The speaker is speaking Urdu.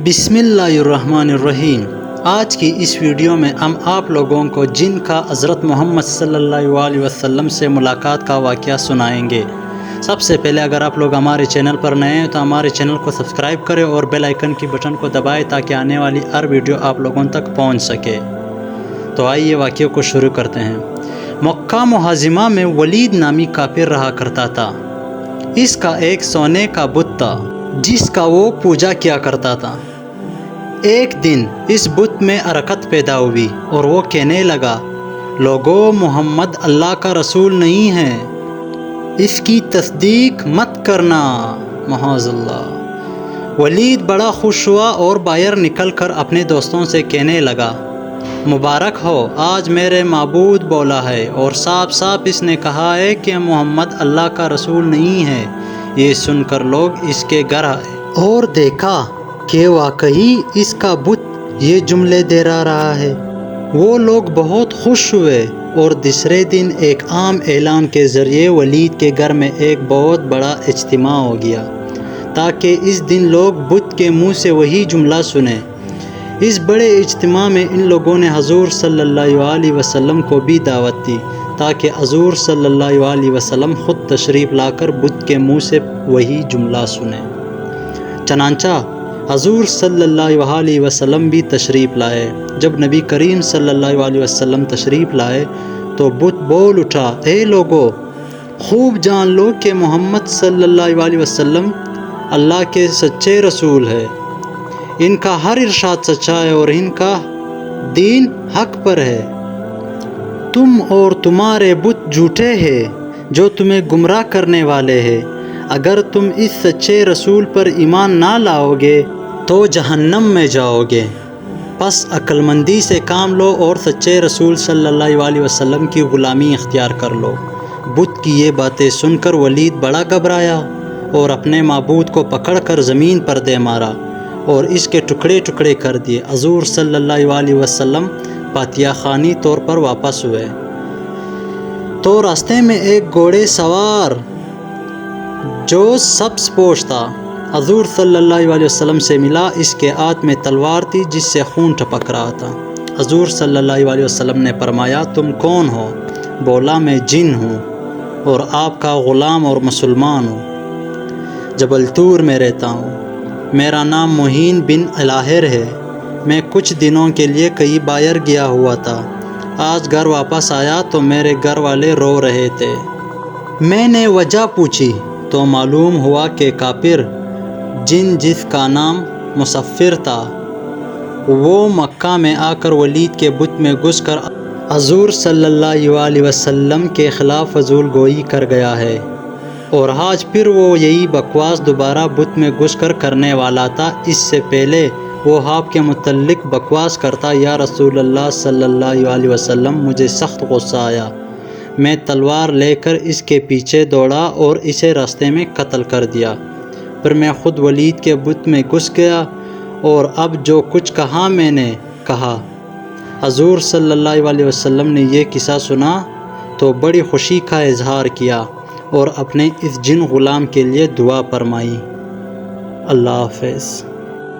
بسم اللہ الرحمن الرحیم۔ آج کی اس ویڈیو میں ہم آپ لوگوں کو جن کا حضرت محمد صلی اللہ علیہ وسلم سے ملاقات کا واقعہ سنائیں گے۔ سب سے پہلے اگر آپ لوگ ہمارے چینل پر نئے ہیں تو ہمارے چینل کو سبسکرائب کریں اور بیل آئیکن کی بٹن کو دبائیں تاکہ آنے والی ہر ویڈیو آپ لوگوں تک پہنچ سکے۔ تو آئیے واقعے کو شروع کرتے ہیں۔ مکہ معظمہ میں ولید نامی کافر رہا کرتا تھا۔ اس کا ایک سونے کا بت تھا جس کا وہ پوجا کیا کرتا تھا۔ ایک دن اس بت میں حرکت پیدا ہوئی اور وہ کہنے لگا، لوگو، محمد اللہ کا رسول نہیں ہے، اس کی تصدیق مت کرنا، معاذ اللہ۔ ولید بڑا خوش ہوا اور باہر نکل کر اپنے دوستوں سے کہنے لگا، مبارک ہو، آج میرے معبود بولا ہے اور صاف صاف اس نے کہا ہے کہ محمد اللہ کا رسول نہیں ہے۔ یہ سن کر لوگ اس کے گھر آئے اور دیکھا کہ واقعی اس کا بت یہ جملے دے رہا ہے۔ وہ لوگ بہت خوش ہوئے اور دوسرے دن ایک عام اعلان کے ذریعے ولید کے گھر میں ایک بہت بڑا اجتماع ہو گیا تاکہ اس دن لوگ بت کے منہ سے وہی جملہ سنیں۔ اس بڑے اجتماع میں ان لوگوں نے حضور صلی اللہ علیہ وسلم کو بھی دعوت دی تاکہ حضور صلی اللہ علیہ وسلم خود تشریف لا کر بت کے منہ سے وہی جملہ سنیں۔ چنانچہ حضور صلی اللہ علیہ وسلم بھی تشریف لائے۔ جب نبی کریم صلی اللہ علیہ وسلم تشریف لائے تو بت بول اٹھا، اے لوگو، خوب جان لو کہ محمد صلی اللہ علیہ وسلم اللہ کے سچے رسول ہے۔ ان کا ہر ارشاد سچا ہے اور ان کا دین حق پر ہے۔ تم اور تمہارے بت جھوٹے ہیں جو تمہیں گمراہ کرنے والے ہیں۔ اگر تم اس سچے رسول پر ایمان نہ لاؤ گے تو جہنم میں جاؤ گے۔ پس عقل مندی سے کام لو اور سچے رسول صلی اللہ علیہ وسلم کی غلامی اختیار کر لو۔ بت کی یہ باتیں سن کر ولید بڑا گھبرایا اور اپنے معبود کو پکڑ کر زمین پر دے مارا اور اس کے ٹکڑے ٹکڑے کر دیے۔ حضور صلی اللہ علیہ وسلم فاتحہ خوانی طور پر واپس ہوئے تو راستے میں ایک گھوڑے سوار جو سبز پوش تھا حضور صلی اللہ علیہ وسلم سے ملا۔ اس کے ہاتھ میں تلوار تھی جس سے خون ٹپک رہا تھا۔ حضور صلی اللہ علیہ وسلم نے فرمایا، تم کون ہو؟ بولا، میں جن ہوں اور آپ کا غلام اور مسلمان ہوں۔ جبل طور میں رہتا ہوں۔ میرا نام معین بن الہر ہے۔ میں کچھ دنوں کے لیے کہیں باہر گیا ہوا تھا۔ آج گھر واپس آیا تو میرے گھر والے رو رہے تھے۔ میں نے وجہ پوچھی تو معلوم ہوا کہ کافر جن جس کا نام مصفر تھا وہ مکہ میں آ کر ولید کے بت میں گھس کر حضور صلی اللہ علیہ وسلم کے خلاف فضول گوئی کر گیا ہے اور آج پھر وہ یہی بکواس دوبارہ بت میں گھس کر کرنے والا تھا۔ اس سے پہلے وہ آپ کے متعلق بکواس کرتا، یا رسول اللہ صلی اللہ علیہ وسلم، مجھے سخت غصہ آیا۔ میں تلوار لے کر اس کے پیچھے دوڑا اور اسے راستے میں قتل کر دیا۔ پھر میں خود ولید کے بت میں گھس گیا اور اب جو کچھ کہا میں نے کہا۔ حضور صلی اللہ علیہ وسلم نے یہ قصہ سنا تو بڑی خوشی کا اظہار کیا اور اپنے اس جن غلام کے لیے دعا فرمائی۔ اللہ حافظ۔